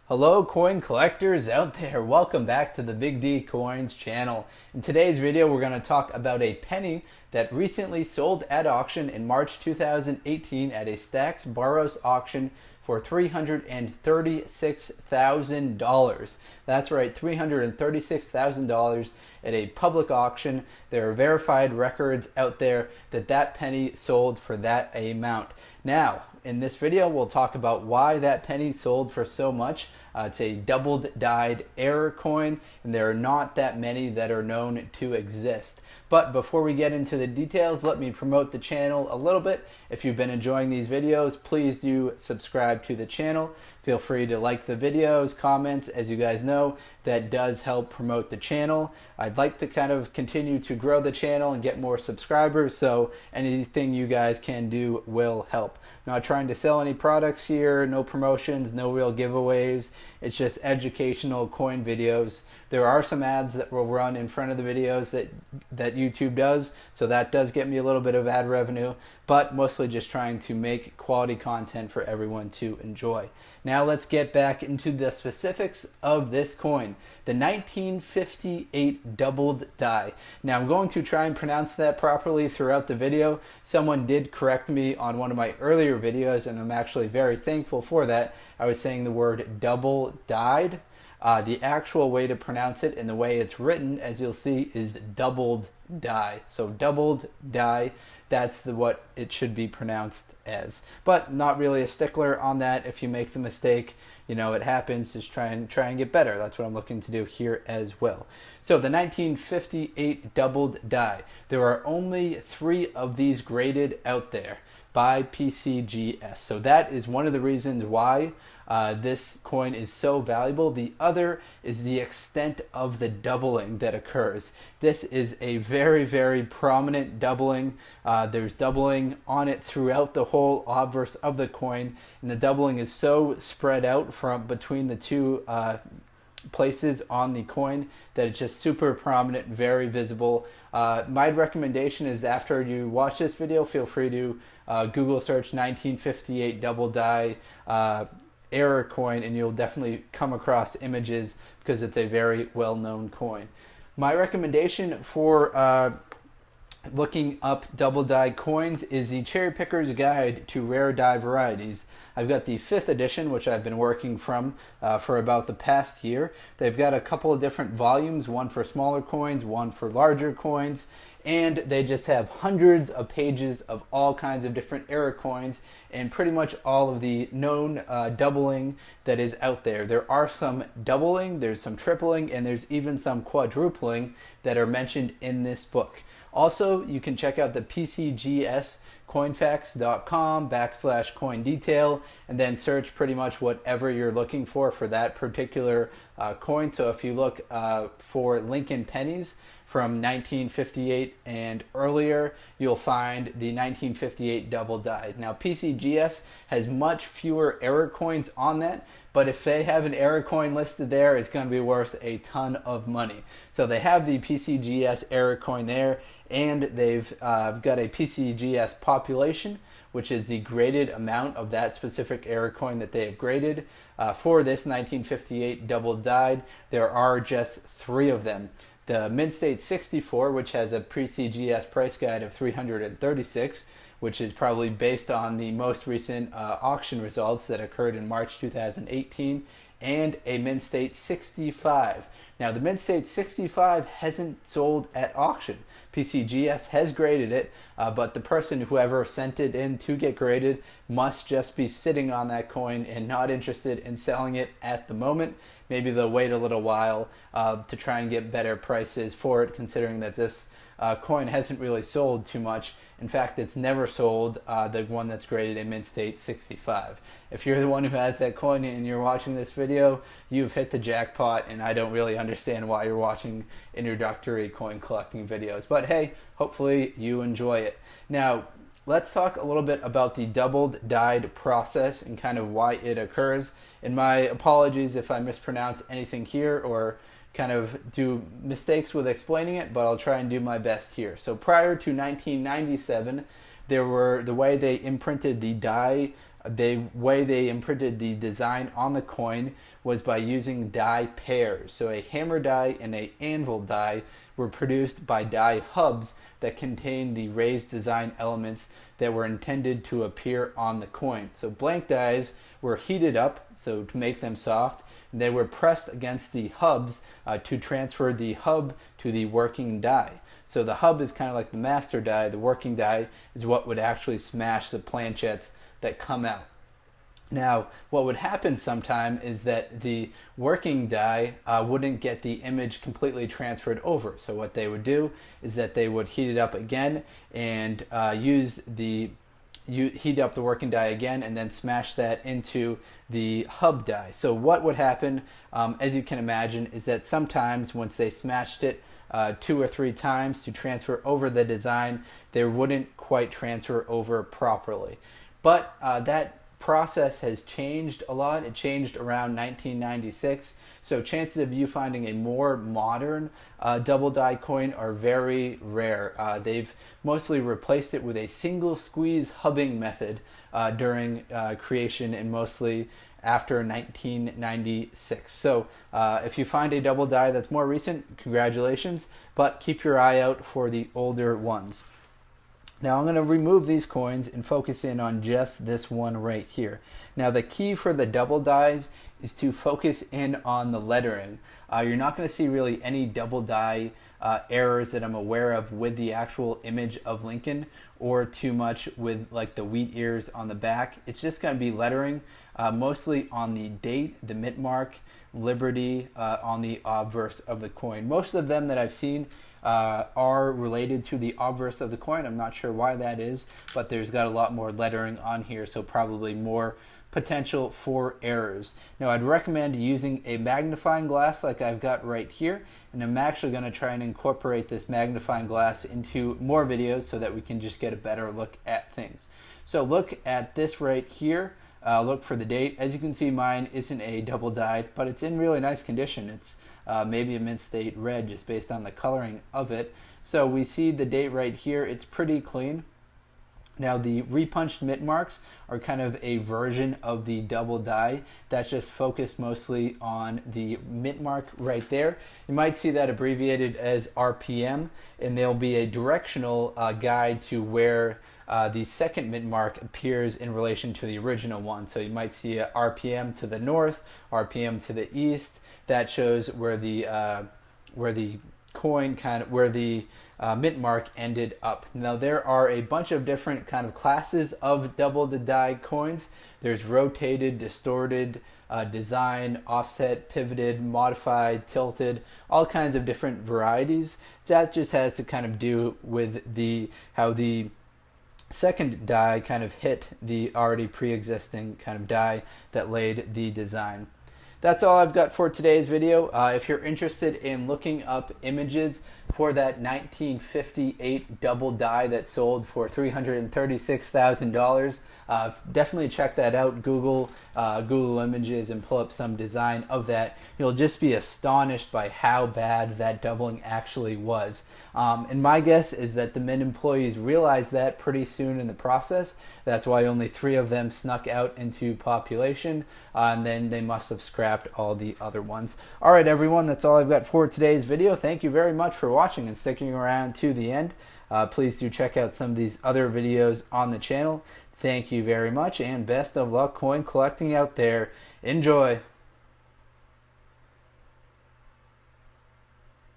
Hello coin collectors out there, welcome back to the Big D Coins channel. In today's video we're going to talk about a penny that recently sold at auction in March 2018 at a Stacks Barrows auction for $336,000. That's right, $336,000 at a public auction. There are verified records out there that that penny sold for that amount. Now, in this video, we'll talk about why that penny sold for so much. It's a doubled dyed error coin, and there are not that many that are known to exist. But before we get into the details, let me promote the channel a little bit. If you've been enjoying these videos, please do subscribe to the channel. Feel free to like the videos, comments. As you guys know, that does help promote the channel. I'd like to kind of continue to grow the channel and get more subscribers, so anything you guys can do will help. Not trying to sell any products here, no promotions, no real giveaways. It's just educational coin videos. There are some ads that will run in front of the videos that YouTube does, so that does get me a little bit of ad revenue, but mostly just trying to make quality content for everyone to enjoy. Now let's get back into the specifics of this coin, the 1958 doubled die. Now I'm going to try and pronounce that properly throughout the video. Someone did correct me on one of my earlier videos, and I'm actually very thankful for that. I was saying the word double dyed. The actual way to pronounce it and the way it's written, as you'll see, is doubled die. So doubled die, that's what it should be pronounced as. But not really a stickler on that. If you make the mistake, you know, it happens. Just try and get better. That's what I'm looking to do here as well. So the 1958 doubled die. There are only 3 of these graded out there by PCGS. So that is one of the reasons why this coin is so valuable. The other is the extent of the doubling that occurs. This is a very, very prominent doubling. There's doubling on it throughout the whole obverse of the coin, and the doubling is so spread out from between the two places on the coin that it's just super prominent, very visible. My recommendation is after you watch this video, feel free to Google search 1958 double die error coin, and you'll definitely come across images because it's a very well-known coin. My recommendation for looking up double die coins is the Cherry Picker's Guide to Rare Die Varieties. I've got the 5th edition, which I've been working from for about the past year. They've got a couple of different volumes, one for smaller coins, one for larger coins, and they just have hundreds of pages of all kinds of different error coins and pretty much all of the known doubling that is out there. There are some doubling, there's some tripling, and there's even some quadrupling that are mentioned in this book. Also, you can check out the PCGS coinfax.com/coin detail and then search pretty much whatever you're looking for that particular coin. So if you look for Lincoln pennies from 1958 and earlier, you'll find the 1958 double die. Now PCGS has much fewer error coins on that, but if they have an error coin listed there, it's going to be worth a ton of money. So they have the PCGS error coin there, and they've got a PCGS population, which is the graded amount of that specific error coin that they have graded. For this 1958 double dyed, there are just 3 of them. The Mid-State 64, which has a PCGS price guide of $336, which is probably based on the most recent auction results that occurred in March 2018, and a Mid-State 65. Now the Mid-State 65 hasn't sold at auction. PCGS has graded it, but the person, whoever sent it in to get graded, must just be sitting on that coin and not interested in selling it at the moment. Maybe they'll wait a little while to try and get better prices for it, considering that this coin hasn't really sold too much. In fact, it's never sold, the one that's graded a Mid-State 65. If you're the one who has that coin and you're watching this video, you've hit the jackpot, and I don't really understand why you're watching introductory coin collecting videos. But hey, hopefully you enjoy it. Now, let's talk a little bit about the doubled dyed process and kind of why it occurs. And my apologies if I mispronounce anything here or kind of do mistakes with explaining it, but I'll try and do my best here. So prior to 1997, there were, the way they imprinted the die the way they imprinted the design on the coin was by using die pairs. So a hammer die and a anvil die were produced by die hubs that contained the raised design elements that were intended to appear on the coin. So blank dies were heated up so to make them soft. They were pressed against the hubs to transfer the hub to the working die. So the hub is kind of like the master die. The working die is what would actually smash the planchettes that come out. Now, what would happen sometime is that the working die wouldn't get the image completely transferred over. So what they would do is that they would heat it up again and heat up the working die again and then smash that into the hub die. So what would happen, as you can imagine, is that sometimes once they smashed it 2 or 3 times to transfer over the design, they wouldn't quite transfer over properly. But that process has changed a lot. It changed around 1996. So chances of you finding a more modern double die coin are very rare. They've mostly replaced it with a single squeeze hubbing method during creation and mostly after 1996. So if you find a double die that's more recent, congratulations, but keep your eye out for the older ones. Now I'm going to remove these coins and focus in on just this one right here. Now the key for the double dies is to focus in on the lettering. You're not going to see really any double die errors that I'm aware of with the actual image of Lincoln, or too much with like the wheat ears on the back. It's just going to be lettering, mostly on the date, the mint mark, Liberty, on the obverse of the coin. Most of them that I've seen are related to the obverse of the coin. I'm not sure why that is, but there's got a lot more lettering on here, so probably more potential for errors. Now I'd recommend using a magnifying glass like I've got right here, and I'm actually going to try and incorporate this magnifying glass into more videos so that we can just get a better look at things. So look at this right here. Look for the date. As you can see, mine isn't a double dyed, but it's in really nice condition. It's maybe a mint state red just based on the coloring of it. So we see the date right here. It's pretty clean. Now the repunched mint marks are kind of a version of the double die that's just focused mostly on the mint mark right there. You might see that abbreviated as RPM, and there'll be a directional guide to where the second mint mark appears in relation to the original one. So you might see a RPM to the north, RPM to the east. That shows where the coin where the mint mark ended up. Now there are a bunch of different kind of classes of double die coins. There's rotated, distorted, design, offset, pivoted, modified, tilted, all kinds of different varieties. That just has to kind of do with how the second die kind of hit the already pre-existing kind of die that laid the design. That's all I've got for today's video. If you're interested in looking up images for that 1958 double die that sold for $336,000, definitely check that out. Google Images and pull up some design of that. You'll just be astonished by how bad that doubling actually was. And my guess is that the Mint employees realized that pretty soon in the process. That's why only 3 of them snuck out into population, and then they must have scrapped all the other ones. All right, everyone, that's all I've got for today's video. Thank you very much for watching and sticking around to the end. Please do check out some of these other videos on the channel. Thank you very much, and best of luck coin collecting out there. Enjoy!